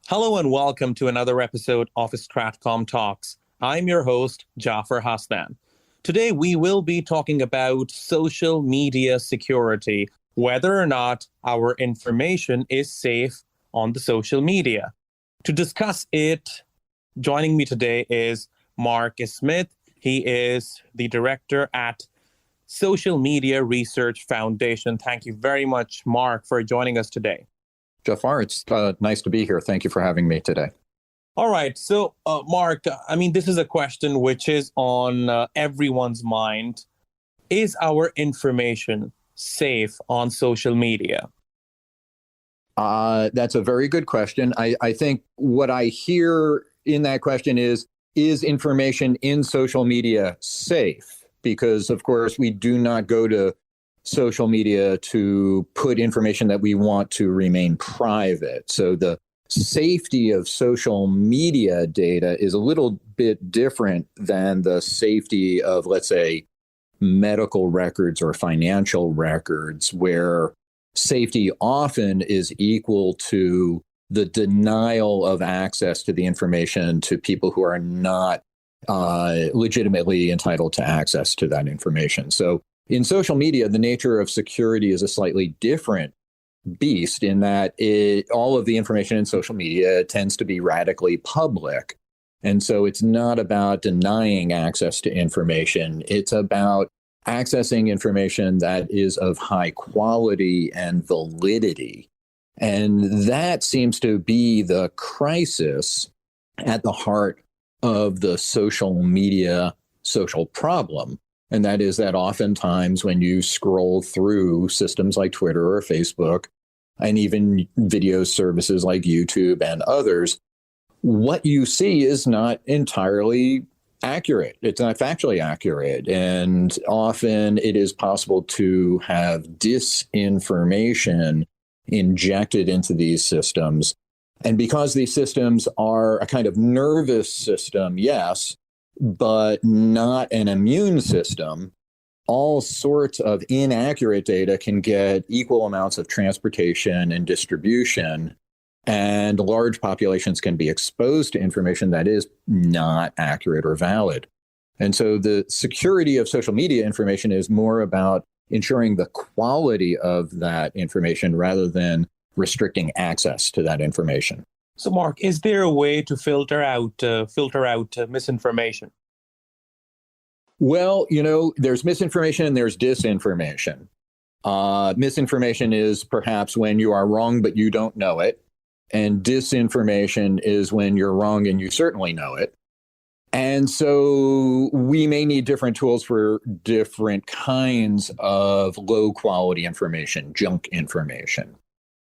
Hello and welcome to another episode of StratcomTalks. I'm your host, Jafar Hasnan. Today we will be talking about social media security, whether or not our information is safe on the social media. To discuss it, joining me today is Marc A. He is the director at Social Media Research Foundation. Thank you very much, Marc, for joining us today. Jafar, it's nice to be here. Thank you for having me today. All right. So, Marc, this is a question which is on everyone's mind. Is our information safe on social media? That's a very good question. I think what I hear in that question is information in social media safe? Because, of course, we do not go to social media to put information that we want to remain private. So the safety of social media data is a little bit different than the safety of, let's say, medical records or financial records, where safety often is equal to the denial of access to the information to people who are not legitimately entitled to access to that information. So in social media, the nature of security is a slightly different beast in that all of the information in social media tends to be radically public. And so it's not about denying access to information. It's about accessing information that is of high quality and validity. And that seems to be the crisis at the heart of the social media social problem. And that is that oftentimes when you scroll through systems like Twitter or Facebook, and even video services like YouTube and others, what you see is not entirely accurate. It's not factually accurate. And often it is possible to have disinformation injected into these systems. And because these systems are a kind of nervous system, yes, but not an immune system, all sorts of inaccurate data can get equal amounts of transportation and distribution, and large populations can be exposed to information that is not accurate or valid. And so the security of social media information is more about ensuring the quality of that information rather than restricting access to that information. So, Marc, is there a way to filter out misinformation? Well, there's misinformation and there's disinformation. Misinformation is perhaps when you are wrong, but you don't know it. And disinformation is when you're wrong and you certainly know it. And so we may need different tools for different kinds of low quality information, junk information.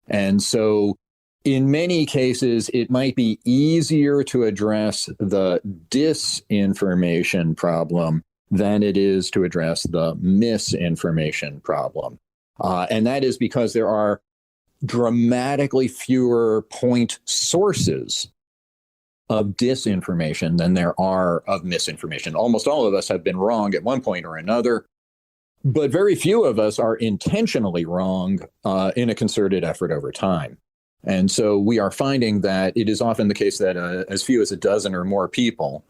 And so in many cases, it might be easier to address the disinformation problem than it is to address the misinformation problem. And that is because there are dramatically fewer point sources of disinformation than there are of misinformation. Almost all of us have been wrong at one point or another, but very few of us are intentionally wrong in a concerted effort over time. And so we are finding that it is often the case that as few as a dozen or more people,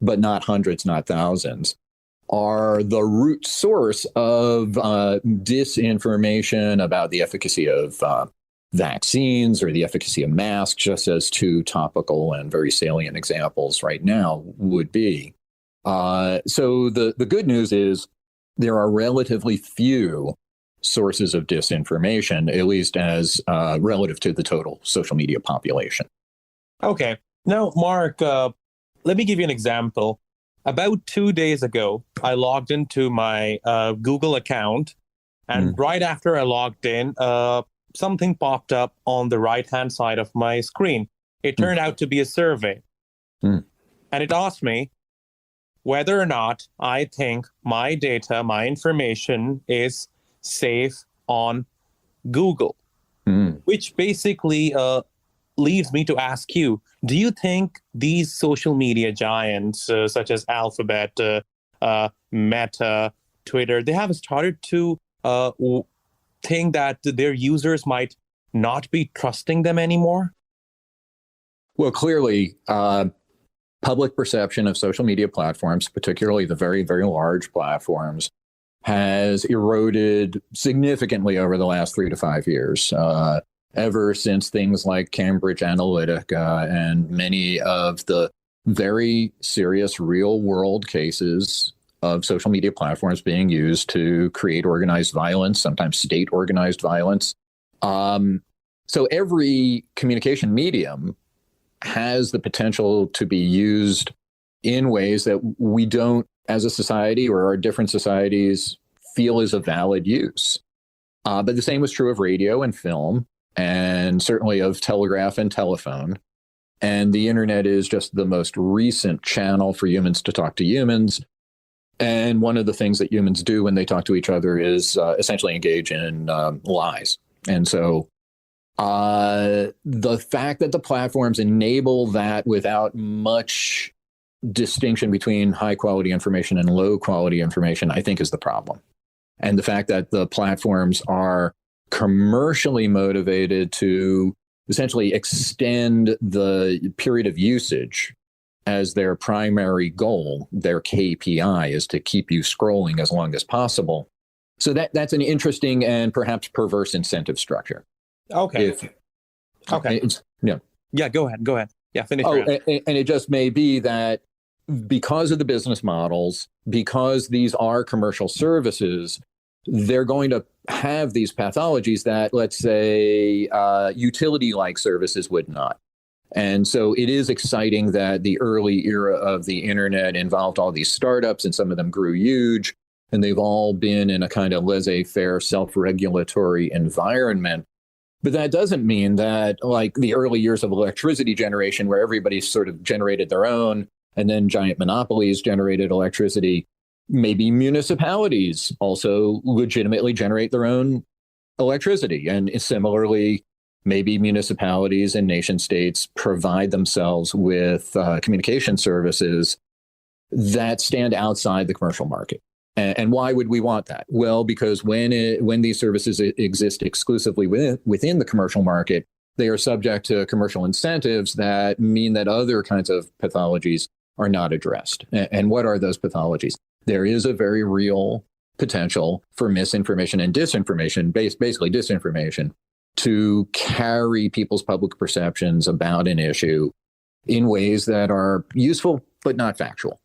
but not hundreds, not thousands, are the root source of disinformation about the efficacy of vaccines or the efficacy of masks, just as two topical and very salient examples right now would be. So the good news is there are relatively few sources of disinformation, at least as relative to the total social media population. Okay. Now, Marc, let me give you an example. About 2 days ago, I logged into my Google account, and right after I logged in, something popped up on the right-hand side of my screen. It turned out to be a survey. And it asked me whether or not I think my data, my information is safe on Google, which basically leads me to ask you, do you think these social media giants such as Alphabet, Meta, Twitter, they have started to think that their users might not be trusting them anymore? Well, clearly, public perception of social media platforms, particularly the very, very large platforms, has eroded significantly over the last 3 to 5 years. Ever since things like Cambridge Analytica and many of the very serious real world cases of social media platforms being used to create organized violence, sometimes state organized violence. So every communication medium has the potential to be used in ways that we don't, as a society or our different societies, feel is a valid use. But the same was true of radio and film, and certainly of telegraph and telephone. And the internet is just the most recent channel for humans to talk to humans. And one of the things that humans do when they talk to each other is essentially engage in lies. And so the fact that the platforms enable that without much distinction between high quality information and low quality information, I think is the problem. And the fact that the platforms are commercially motivated to essentially extend the period of usage as their primary goal, their KPI, is to keep you scrolling as long as possible. So that's an interesting and perhaps perverse incentive structure. Okay. Yeah, go ahead. Yeah, finish. And it just may be that because of the business models, because these are commercial services, they're going to have these pathologies that, let's say, utility-like services would not. And so it is exciting that the early era of the internet involved all these startups, and some of them grew huge, and they've all been in a kind of laissez-faire, self-regulatory environment. But that doesn't mean that, like the early years of electricity generation, where everybody sort of generated their own, and then giant monopolies generated electricity, maybe municipalities also legitimately generate their own electricity. And similarly, maybe municipalities and nation states provide themselves with communication services that stand outside the commercial market. And why would we want that? Well, because when these services exist exclusively within the commercial market, they are subject to commercial incentives that mean that other kinds of pathologies are not addressed. And what are those pathologies? There is a very real potential for misinformation and disinformation, basically disinformation, to carry people's public perceptions about an issue in ways that are useful but not factual.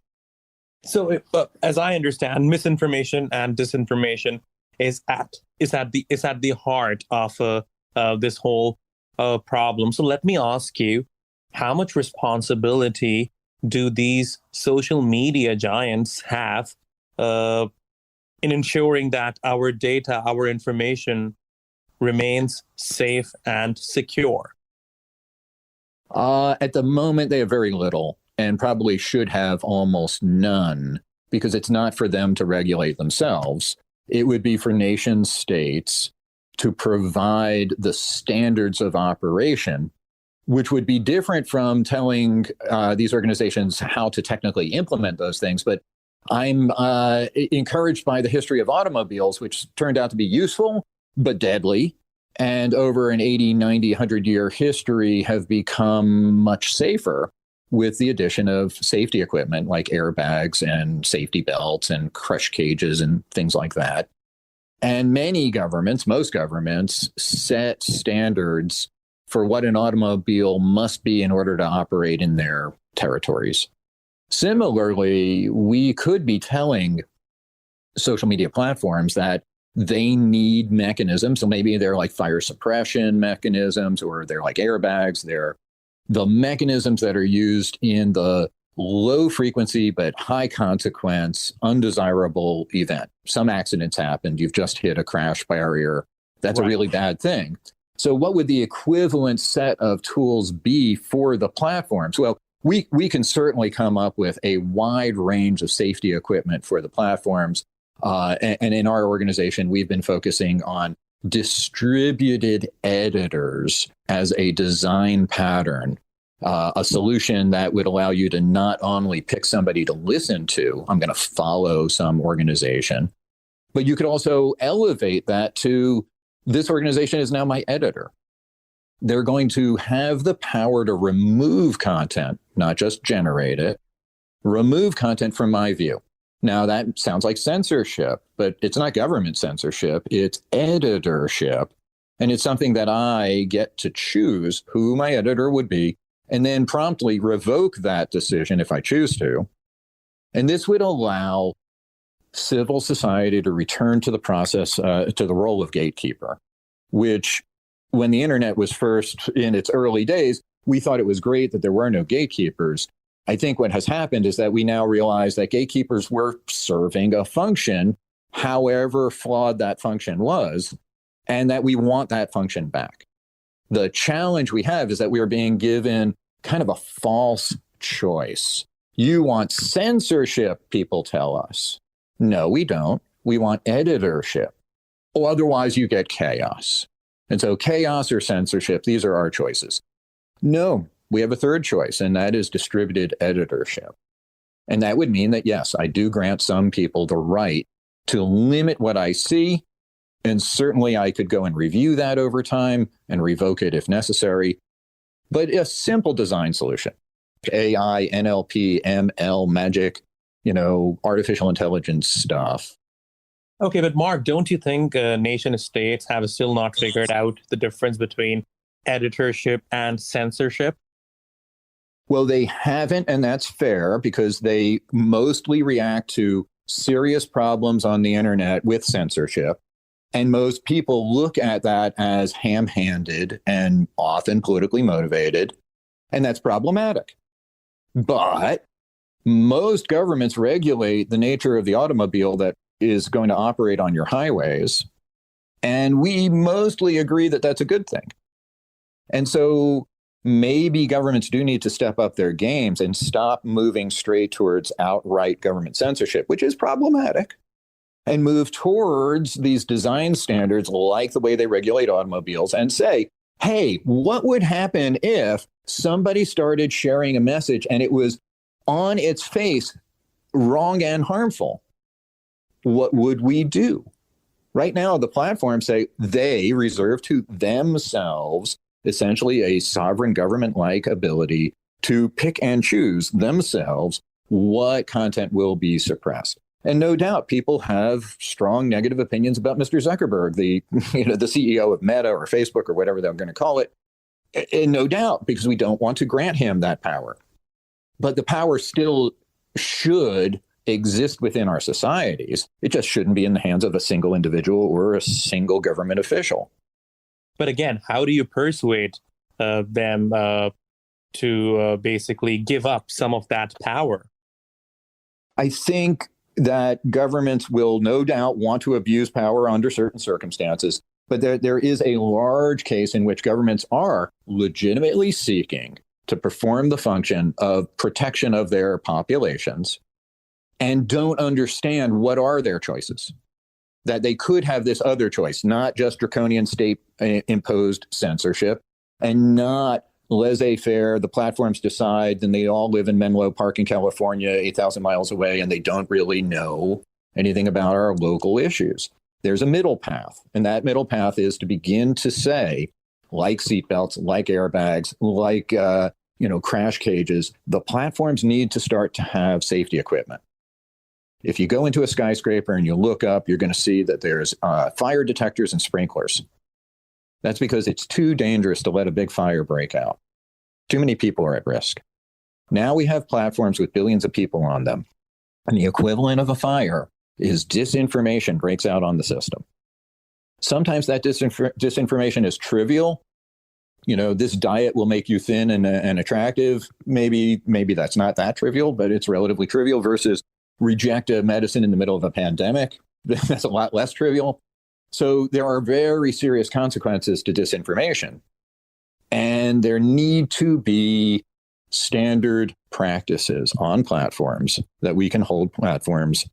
So, as I understand, misinformation and disinformation is at the heart of this whole problem. So, let me ask you, how much responsibility do these social media giants have in ensuring that our data, our information remains safe and secure? At the moment, they have very little, and probably should have almost none, because it's not for them to regulate themselves. It would be for nation states to provide the standards of operation, which would be different from telling these organizations how to technically implement those things. But I'm encouraged by the history of automobiles, which turned out to be useful but deadly, and over an 80, 90, 100-year history have become much safer with the addition of safety equipment like airbags and safety belts and crush cages and things like that. And many governments, most governments, set standards for what an automobile must be in order to operate in their territories. Similarly, we could be telling social media platforms that they need mechanisms. So maybe they're like fire suppression mechanisms, or they're like airbags. They're the mechanisms that are used in the low frequency but high consequence, undesirable event. Some accidents happened. You've just hit a crash barrier. That's right. A really bad thing. So what would the equivalent set of tools be for the platforms? Well, we can certainly come up with a wide range of safety equipment for the platforms. And in our organization, we've been focusing on distributed editors as a design pattern, a solution that would allow you to not only pick somebody to listen to, I'm going to follow some organization, but you could also elevate that to, this organization is now my editor. They're going to have the power to remove content, not just generate it, remove content from my view. Now, that sounds like censorship, but it's not government censorship. It's editorship. And it's something that I get to choose who my editor would be and then promptly revoke that decision if I choose to. And this would allow civil society to return to the process, to the role of gatekeeper, which when the internet was first in its early days, we thought it was great that there were no gatekeepers. I think what has happened is that we now realize that gatekeepers were serving a function, however flawed that function was, and that we want that function back. The challenge we have is that we are being given kind of a false choice. You want censorship, people tell us. No, we don't. We want editorship. Well, otherwise, you get chaos. And so chaos or censorship, these are our choices. No, we have a third choice, and that is distributed editorship. And that would mean that, yes, I do grant some people the right to limit what I see. And certainly I could go and review that over time and revoke it if necessary. But a simple design solution, AI, NLP, ML, magic, artificial intelligence stuff. Okay, but Mark, don't you think nation states have still not figured out the difference between editorship and censorship? Well, they haven't, and that's fair because they mostly react to serious problems on the internet with censorship. And most people look at that as ham-handed and often politically motivated, and that's problematic. But most governments regulate the nature of the automobile that is going to operate on your highways, and we mostly agree that that's a good thing. And so maybe governments do need to step up their games and stop moving straight towards outright government censorship, which is problematic, and move towards these design standards like the way they regulate automobiles and say, hey, what would happen if somebody started sharing a message and it was on its face wrong and harmful? What would we do? Right now, the platforms say they reserve to themselves essentially a sovereign government-like ability to pick and choose themselves what content will be suppressed. And no doubt people have strong negative opinions about Mr. Zuckerberg, the CEO of Meta or Facebook or whatever they're going to call it. And no doubt, because we don't want to grant him that power. But the power still should exist within our societies. It just shouldn't be in the hands of a single individual or a single government official. But again, how do you persuade them to basically give up some of that power? I think that governments will no doubt want to abuse power under certain circumstances, but there is a large case in which governments are legitimately seeking to perform the function of protection of their populations and don't understand what are their choices. That they could have this other choice, not just draconian state-imposed censorship and not laissez-faire. The platforms decide, and they all live in Menlo Park in California, 8,000 miles away, and they don't really know anything about our local issues. There's a middle path, and that middle path is to begin to say, like seatbelts, like airbags, like crash cages, the platforms need to start to have safety equipment. If you go into a skyscraper and you look up, you're going to see that there's fire detectors and sprinklers. That's because it's too dangerous to let a big fire break out. Too many people are at risk. Now we have platforms with billions of people on them. And the equivalent of a fire is disinformation breaks out on the system. Sometimes that disinformation is trivial. This diet will make you thin and attractive. Maybe that's not that trivial, but it's relatively trivial versus reject a medicine in the middle of a pandemic. That's a lot less trivial. So there are very serious consequences to disinformation. And there need to be standard practices on platforms that we can hold platforms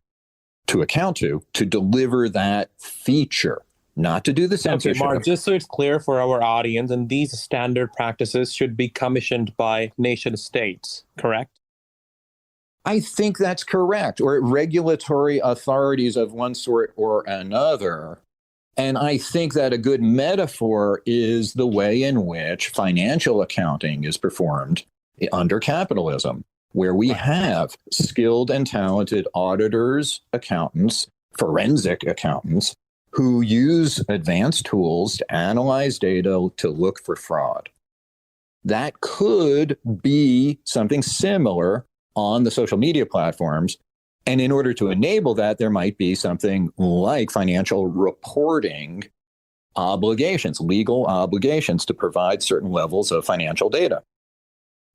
to account to deliver that feature, not to do the censorship. Okay, Mark, just so it's clear for our audience, and these standard practices should be commissioned by nation states, correct? I think that's correct, or regulatory authorities of one sort or another. And I think that a good metaphor is the way in which financial accounting is performed under capitalism, where we have skilled and talented auditors, accountants, forensic accountants who use advanced tools to analyze data to look for fraud. That could be something similar on the social media platforms. And in order to enable that, there might be something like financial reporting obligations, legal obligations to provide certain levels of financial data.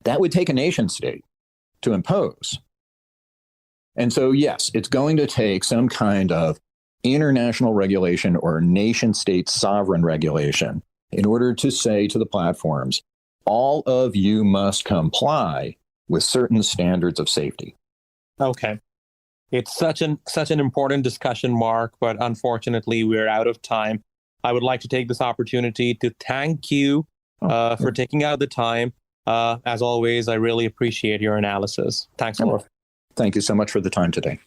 That would take a nation state to impose. And so, yes, it's going to take some kind of international regulation or nation state sovereign regulation in order to say to the platforms, all of you must comply with certain standards of safety. Okay. It's such an important discussion, Mark, but unfortunately, we're out of time. I would like to take this opportunity to thank you for taking out the time. As always, I really appreciate your analysis. Thanks a lot. Thank you so much for the time today.